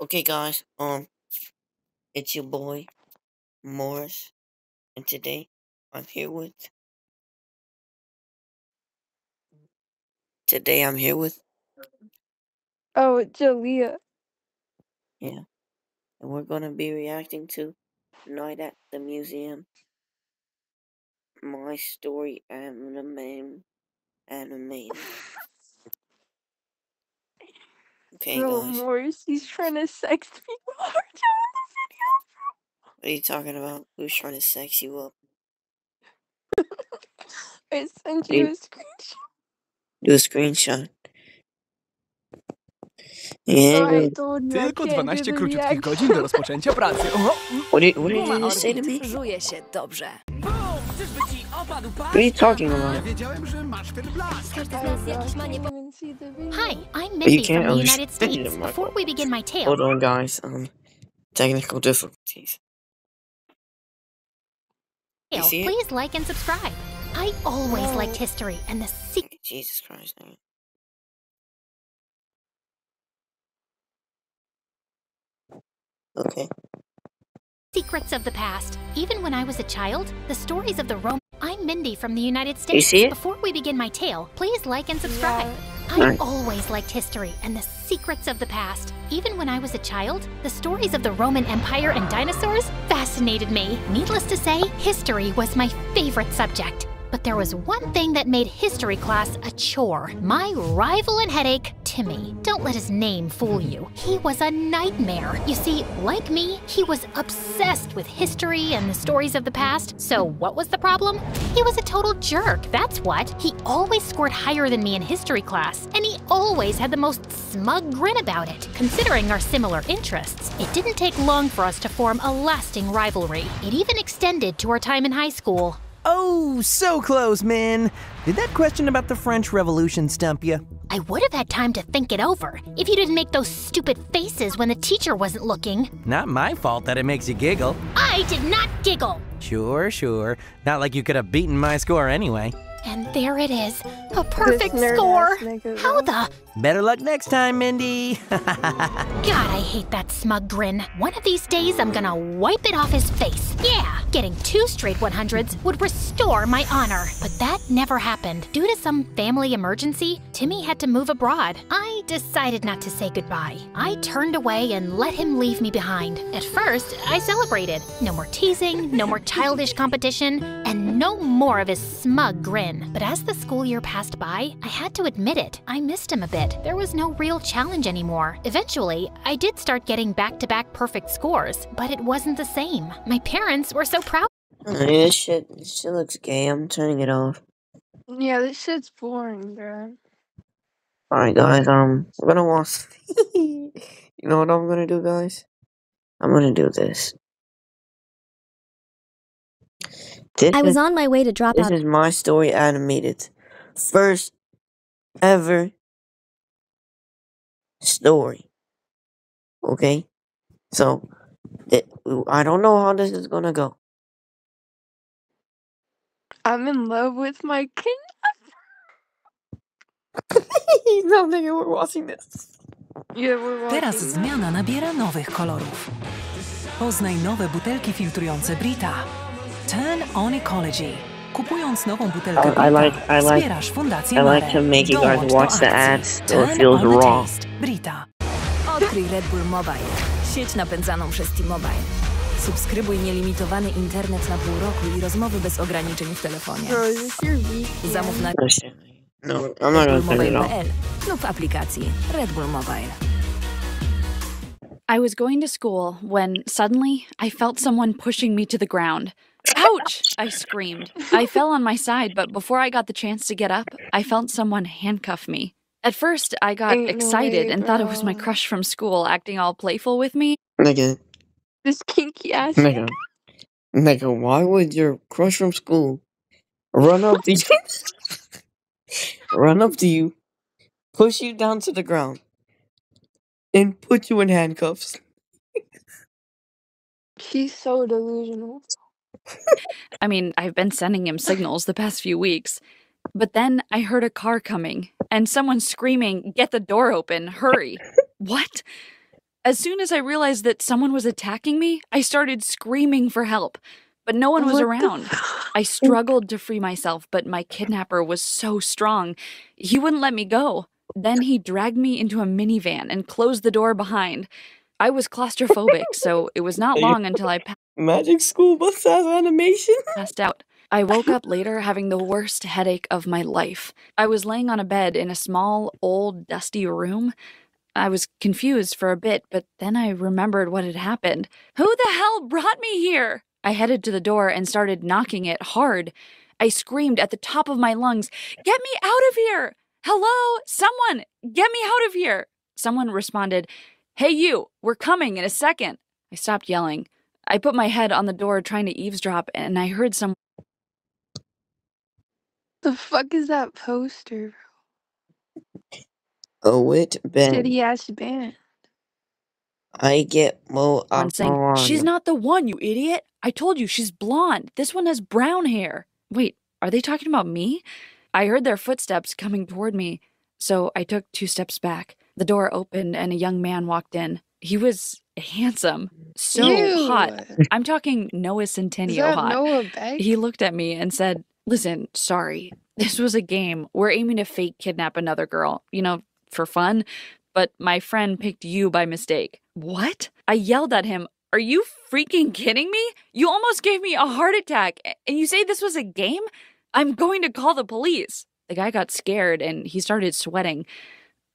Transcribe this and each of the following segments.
Okay, guys. It's your boy Morris, and today I'm here with. Today I'm here with. Oh, Jalea. Yeah, and we're gonna be reacting to Night at the Museum. My story animated. Okay, Bro, guys. Morris, he's trying to sext me while we're What are you talking about? Who's trying to sex you up? doing the video. I sent you a screenshot. Do a screenshot. Oh, Yeah. I told you I Tylko can't do 12 the króciutkich reaction. godzin do rozpoczęcia pracy. What did you just say to me? Żuje się dobrze. What are you talking about? Wiedziałem, że masz ten blask. Każdy z Oh, nas God, jakiś ma can't niebo... even see the video. Hi, I'm You Mindy can't from the United understand States. my Before we begin my tale, Hold on, guys. Technical difficulties. You see it? please like and subscribe. I always No. liked history and the Jesus Christ, man. Okay. secrets of the past. Even when I was a child, the stories of the Rome. I'm Mindy from the United States. see it? Before we begin my tale, please like and subscribe. I Right. always liked history and the secrets of the past. Even when I was a child, the stories of the Roman Empire and dinosaurs fascinated me. Needless to say, history was my favorite subject. But there was one thing that made history class a chore. My rival and headache, Timmy. Don't let his name fool you. He was a nightmare. You see, like me, he was obsessed with history and the stories of the past. So what was the problem? He was a total jerk, that's what. He always scored higher than me in history class, and he always had the most smug grin about it. Considering our similar interests, it didn't take long for us to form a lasting rivalry. It even extended to our time in high school. Oh, so close, man. Did that question about the French Revolution stump you? I would have had time to think it over if you didn't make those stupid faces when the teacher wasn't looking. Not my fault that it makes you giggle. I did not giggle. Sure. Not like you could have beaten my score anyway. And there it is, a perfect nerd-ass score. nigga, How though. the? Better luck next time, Mindy. God, I hate that smug grin. One of these days, I'm gonna wipe it off his face. Yeah, getting 2 straight 100s would restore my honor. But that never happened. Due to some family emergency, Timmy had to move abroad. I decided not to say goodbye. I turned away and let him leave me behind. At first, I celebrated. No more teasing, no more childish competition, and no more of his smug grin. But as the school year passed by, I had to admit it. I missed him a bit. There was no real challenge anymore. Eventually, I did start getting back-to-back perfect scores, but it wasn't the same. My parents were so proud. This shit looks gay. I'm turning it off. Yeah, this shit's boring, bro. Alright, guys, we're gonna watch. You know what I'm gonna do, guys? I'm gonna do this. I was on my way to drop This out. is my story animated. First ever story. Okay? So, I don't know how this is gonna go. I'm in love with my king. No, nigga, we're watching this. Yeah, we're watching Teraz that. zmiana nabiera nowych kolorów. Poznaj nowe butelki filtrujące Brita. Turn on Ecology. Kupując nową butelkę Brita, wspierasz Fundację I like Mare. to make you guys Dołącz do watch the akcji. ads so it Turn feels on the raw. taste. Brita. Odkryj Red Bull Mobile. Sieć napędzaną przez T-Mobile. Subskrybuj nielimitowany internet na pół roku i rozmowy bez ograniczeń w telefonie. Bro, is this your VPN? Zamów na No, I'm not gonna turn it off. redbullmobile.pl lub aplikacji Red Bull Mobile. I was going to school when suddenly I felt someone pushing me to the ground. Ouch! I screamed. I fell on my side, but before I got the chance to get up, I felt someone handcuff me. At first, I got Ain't no excited way, and thought it was my bro. crush from school acting all playful with me. Nigga, This kinky ass. nigga, why would your crush from school run up to you, run up to you, push you down to the ground, and put you in handcuffs? She's so delusional. I mean, I've been sending him signals the past few weeks. But then I heard a car coming and someone screaming, "Get the door open, hurry." What? As soon as I realized that someone was attacking me, I started screaming for help, but no one was around. I struggled to free myself, but my kidnapper was so strong. He wouldn't let me go. Then he dragged me into a minivan and closed the door behind. I was claustrophobic, so it was not long until I Magic School Bus has animation. passed out. I woke up later having the worst headache of my life. I was laying on a bed in a small, old, dusty room. I was confused for a bit, but then I remembered what had happened. Who the hell brought me here? I headed to the door and started knocking it hard. I screamed at the top of my lungs, "Get me out of here! Hello? Someone! Get me out of here!" Someone responded, "Hey you, we're coming in a second." I stopped yelling. I put my head on the door trying to eavesdrop, and I heard some. The fuck is that poster? A wit band. Shitty ass band. I get Mo One saying, "She's not the one, you idiot. I told you, she's blonde. This one has brown hair." Wait, are they talking about me? I heard their footsteps coming toward me, so I took 2 steps back. The door opened and a young man walked in. He was handsome, so Ew. hot. I'm talking Noah Is Centennial that hot. Noah Beck? He looked at me and said, "Listen, sorry. This was a game. We're aiming to fake kidnap another girl, for fun. But my friend picked you by mistake." What? I yelled at him. "Are you freaking kidding me? You almost gave me a heart attack, and you say this was a game? I'm going to call the police." The guy got scared and he started sweating.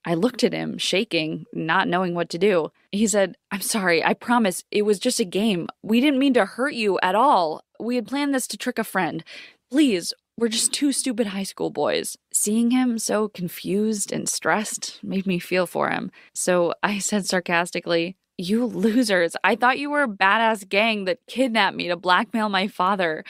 I looked at him, shaking, not knowing what to do. He said, "I'm sorry, I promise it was just a game. We didn't mean to hurt you at all. We had planned this to trick a friend. Please, we're just 2 stupid high school boys." Seeing him so confused and stressed made me feel for him. So I said sarcastically, "You losers, I thought you were a badass gang that kidnapped me to blackmail my father.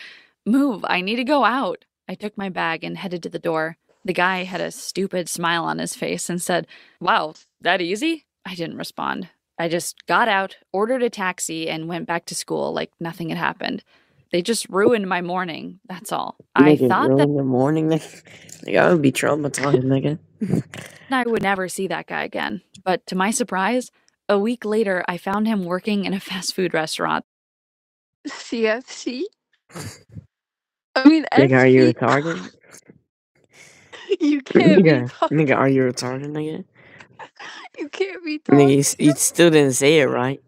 Move, I need to go out." I took my bag and headed to the door. The guy had a stupid smile on his face and said, "Wow, that easy?" I didn't respond. I just got out, ordered a taxi, and went back to school like nothing had happened. They just ruined my morning, that's all. I thought that in the morning, nigga, I would be traumatized, nigga. I would never see that guy again. But to my surprise, a week later, I found him working in a fast food restaurant. CFC? I mean, Nigga, are you SP? retarded? You can't be Nigga, talking. nigga, are you retarded, nigga? You can't be Nigga, talking. you still didn't say it right.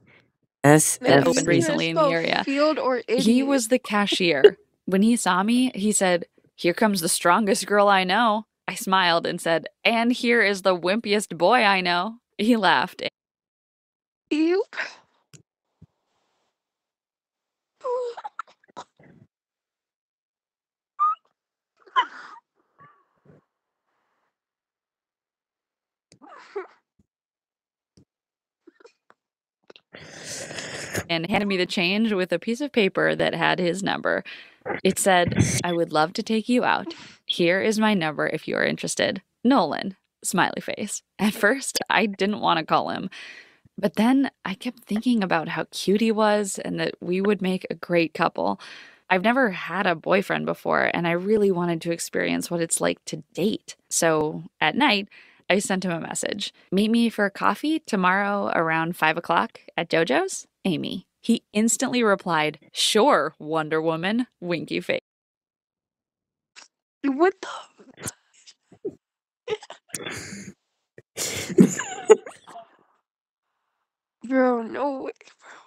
That You opened recently in the spell area. Field or idiot. He was the cashier. When he saw me, he said, "Here comes the strongest girl I know." I smiled and said, "And here is the wimpiest boy I know." He laughed. Ew. And handed me the change with a piece of paper that had his number. It said, "I would love to take you out. Here is my number if you are interested. Nolan." Smiley face. At first, I didn't want to call him. But then I kept thinking about how cute he was and that we would make a great couple. I've never had a boyfriend before, and I really wanted to experience what it's like to date. So at night, I sent him a message. "Meet me for coffee tomorrow around 5 o'clock at JoJo's, Amy." He instantly replied, "Sure, Wonder Woman," winky face. What the? Bro, no way, bro.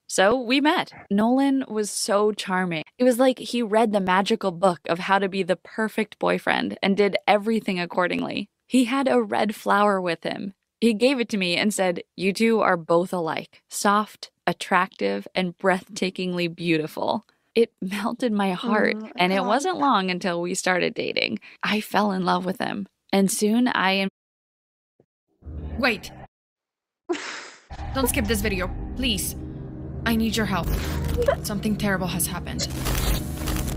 So we met. Nolan was so charming. It was like he read the magical book of how to be the perfect boyfriend and did everything accordingly. He had a red flower with him. He gave it to me and said, "You two are both alike, soft, attractive, and breathtakingly beautiful." It melted my heart, and it wasn't long until we started dating. I fell in love with him, and soon Wait. Don't skip this video, please. I need your help. Something terrible has happened.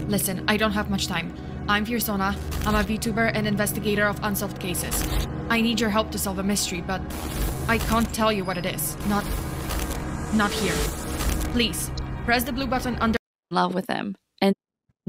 Listen, I don't have much time. I'm Firsona. I'm a VTuber and investigator of unsolved cases. I need your help to solve a mystery, but I can't tell you what it is. Not here. Please, Press the blue button under. Love with him. And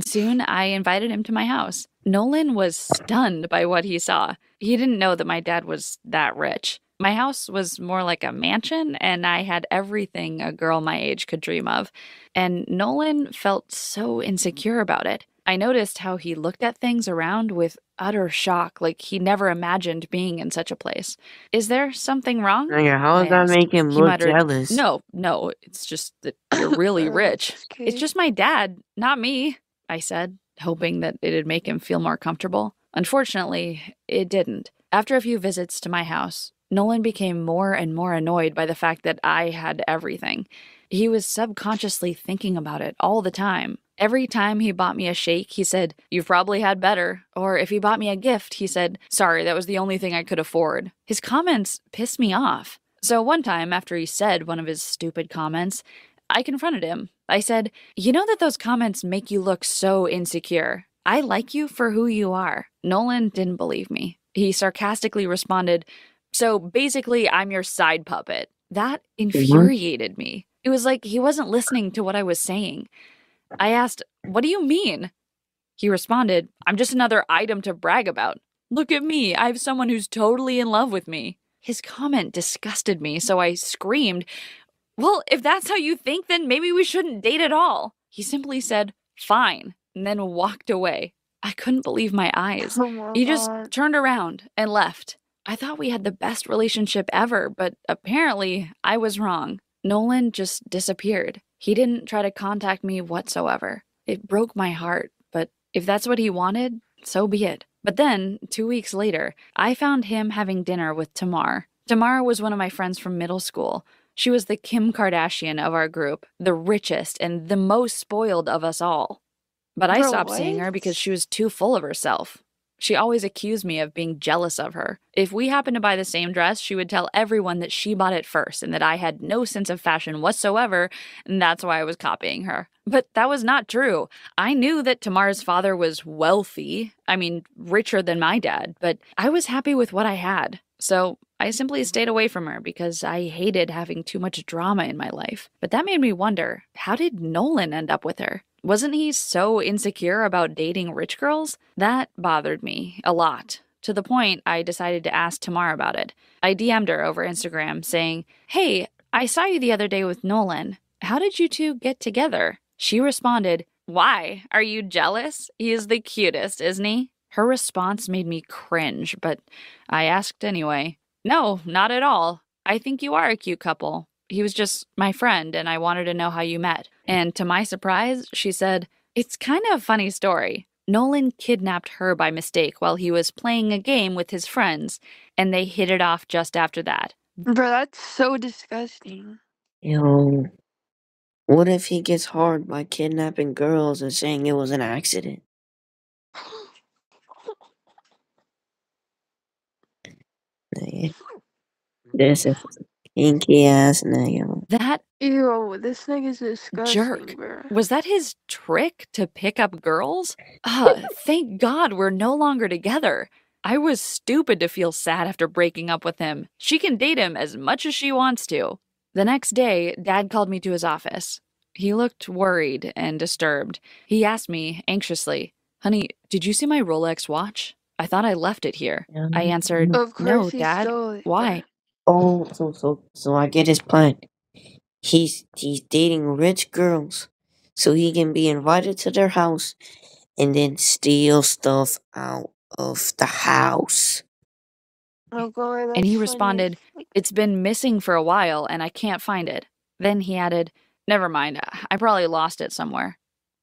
soon I invited him to my house. Nolan was stunned by what he saw. He didn't know that my dad was that rich. My house was more like a mansion, and I had everything a girl my age could dream of. And Nolan felt so insecure about it. I noticed how he looked at things around with utter shock, like he never imagined being in such a place. "Is there something wrong?" Nigga, how I does that asked. make him He look muttered, jealous? No, it's just that you're really rich. It's just my dad, not me, I said, hoping that it'd make him feel more comfortable. Unfortunately, it didn't. After a few visits to my house, Nolan became more and more annoyed by the fact that I had everything. He was subconsciously thinking about it all the time. Every time he bought me a shake, he said, "You've probably had better." Or if he bought me a gift, he said, "Sorry, that was the only thing I could afford." His comments pissed me off. So one time, after he said one of his stupid comments, I confronted him. I said, "You know that those comments make you look so insecure. I like you for who you are." Nolan didn't believe me. He sarcastically responded, "So basically, I'm your side puppet." That infuriated me. It was like he wasn't listening to what I was saying. I asked, "What do you mean?" He responded, "I'm just another item to brag about. Look at me, I have someone who's totally in love with me." His comment disgusted me, so I screamed, "Well, if that's how you think, then maybe we shouldn't date at all." He simply said, "Fine," and then walked away. I couldn't believe my eyes. He just turned around and left. I thought we had the best relationship ever, but apparently I was wrong. Nolan just disappeared. He didn't try to contact me whatsoever. It broke my heart, but if that's what he wanted, so be it. But then, 2 weeks later, I found him having dinner with Tamar. Tamar was one of my friends from middle school. She was the Kim Kardashian of our group, the richest and the most spoiled of us all. But I stopped seeing her because she was too full of herself. She always accused me of being jealous of her. If we happened to buy the same dress, she would tell everyone that she bought it first and that I had no sense of fashion whatsoever, and that's why I was copying her. But that was not true. I knew that Tamar's father was wealthy, richer than my dad, but I was happy with what I had. So I simply stayed away from her because I hated having too much drama in my life. But that made me wonder, how did Nolan end up with her? Wasn't he so insecure about dating rich girls? That bothered me a lot, to the point I decided to ask Tamar about it. I DM'd her over Instagram saying, "Hey, I saw you the other day with Nolan. How did you two get together?" She responded, "Why? Are you jealous? He is the cutest, isn't he?" Her response made me cringe, but I asked anyway. "No, not at all. I think you are a cute couple. He was just my friend, and I wanted to know how you met." And to my surprise, she said, "It's kind of a funny story. Nolan kidnapped her by mistake while he was playing a game with his friends, and they hit it off just after that." Bro, that's so disgusting. Yo, what if he gets hard by kidnapping girls and saying it was an accident? Nigga, this is kinky ass nigga. That Ew, this nigga's disgusting, jerk. bro. Was that his trick to pick up girls? Thank God we're no longer together. I was stupid to feel sad after breaking up with him. She can date him as much as she wants to. The next day, Dad called me to his office. He looked worried and disturbed. He asked me anxiously, "Honey, did you see my Rolex watch? I thought I left it here." I answered, Of course "No, he Dad. stole it, Why?" Oh, so I get his plan. He's dating rich girls, so he can be invited to their house and then steal stuff out of the house. Oh, God, And he that's responded, "It's been missing for a while and I can't find it." Then he added, "Never mind, I probably lost it somewhere."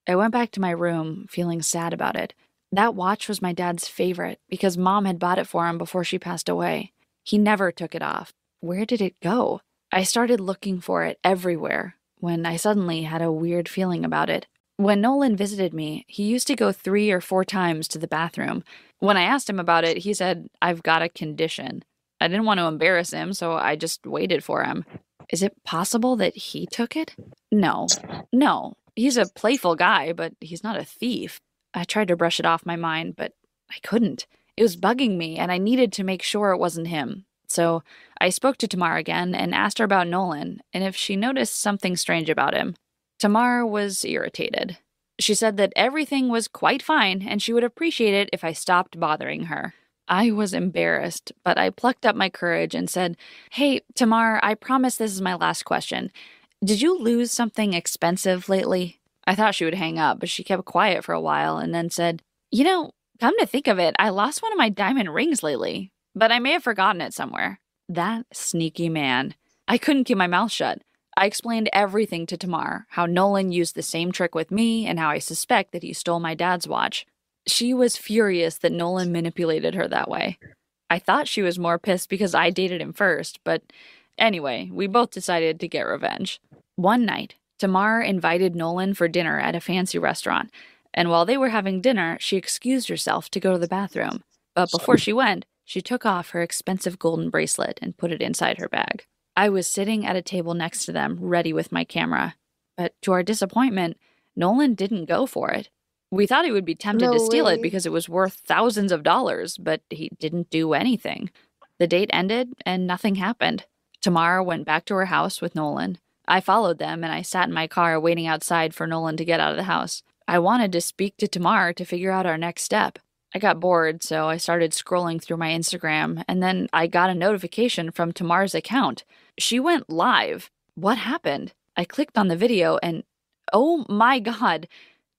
I went back to my room feeling sad about it. That watch was my dad's favorite because Mom had bought it for him before she passed away. He never took it off. Where did it go? I started looking for it everywhere when I suddenly had a weird feeling about it. When Nolan visited me, he used to go 3 or 4 times to the bathroom. When I asked him about it, he said, "I've got a condition." I didn't want to embarrass him, so I just waited for him. Is it possible that he took it? No. He's a playful guy, but he's not a thief. I tried to brush it off my mind, but I couldn't. It was bugging me, and I needed to make sure it wasn't him. So I spoke to Tamar again and asked her about Nolan and if she noticed something strange about him. Tamar was irritated. She said that everything was quite fine and she would appreciate it if I stopped bothering her. I was embarrassed, but I plucked up my courage and said, "Hey, Tamar, I promise this is my last question. Did you lose something expensive lately?" I thought she would hang up, but she kept quiet for a while and then said, "Come to think of it, I lost one of my diamond rings lately, but I may have forgotten it somewhere." That sneaky man. I couldn't keep my mouth shut. I explained everything to Tamar, how Nolan used the same trick with me and how I suspect that he stole my dad's watch. She was furious that Nolan manipulated her that way. I thought she was more pissed because I dated him first, but anyway, we both decided to get revenge. One night, Tamar invited Nolan for dinner at a fancy restaurant, and while they were having dinner, she excused herself to go to the bathroom. But before she went, she took off her expensive golden bracelet and put it inside her bag. I was sitting at a table next to them, ready with my camera. But to our disappointment, Nolan didn't go for it. We thought he would be tempted to steal it because it was worth thousands of dollars, but he didn't do anything. The date ended, and nothing happened. Tamar went back to her house with Nolan. I followed them, and I sat in my car waiting outside for Nolan to get out of the house. I wanted to speak to Tamar to figure out our next step. I got bored, so I started scrolling through my Instagram, and then I got a notification from Tamar's account. She went live. What happened? I clicked on the video, and oh my god,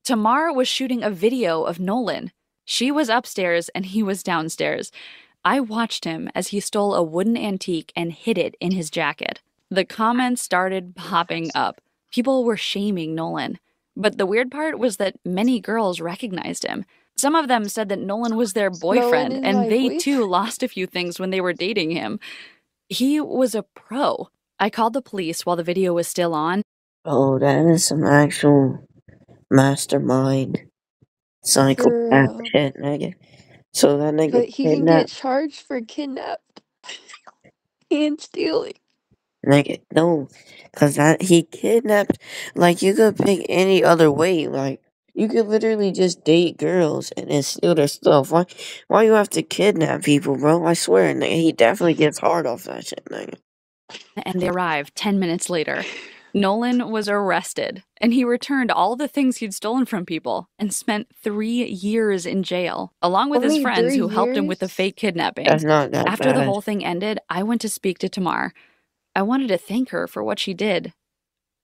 Tamar was shooting a video of Nolan. She was upstairs, and he was downstairs. I watched him as he stole a wooden antique and hid it in his jacket. The comments started popping up. People were shaming Nolan. But the weird part was that many girls recognized him. Some of them said that Nolan was their boyfriend, and they too lost a few things when they were dating him. He was a pro. I called the police while the video was still on. Oh, that is some actual mastermind psychopath shit, nigga. So that nigga But he can get charged for kidnapped and stealing. Nigga, no, cause he kidnapped. Like, you could pick any other way. Like, you could literally just date girls and then steal their stuff. Why you have to kidnap people, bro? I swear, nigga, he definitely gets hard off that shit, nigga. And they arrived 10 minutes later. Nolan was arrested, and he returned all the things he'd stolen from people and spent 3 years in jail, along with his friends who helped him with the fake kidnapping. That's not that After bad. the whole thing ended, I went to speak to Tamar. I wanted to thank her for what she did.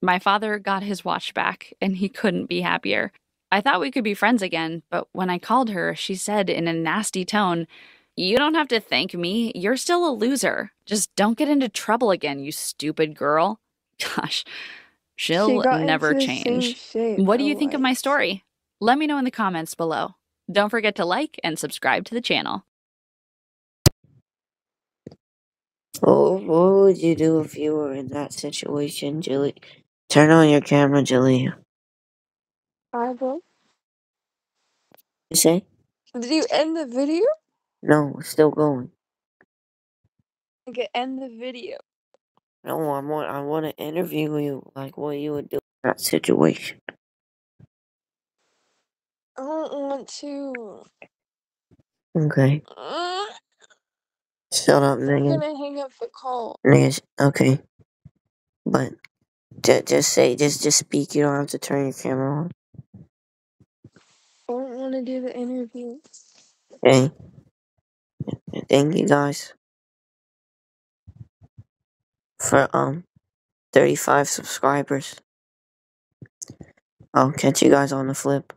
My father got his watch back, and he couldn't be happier. I thought we could be friends again, but when I called her, she said in a nasty tone, "You don't have to thank me. You're still a loser. Just don't get into trouble again, you stupid girl." Gosh, she'll never change. What do you think of my story? Let me know in the comments below. Don't forget to like and subscribe to the channel. What would you do if you were in that situation, Julie? Turn on your camera, Julie. I will. You say? Did you end the video? No, it's still going. Okay, end the video. No, I want to interview you, like what you would do in that situation. I don't want to. Okay. Shut up, I'm nigga. gonna hang up the call. Nigga, okay. But just speak. You don't have to turn your camera on. I don't want to do the interview. Okay. Thank you guys for 35 subscribers. I'll catch you guys on the flip.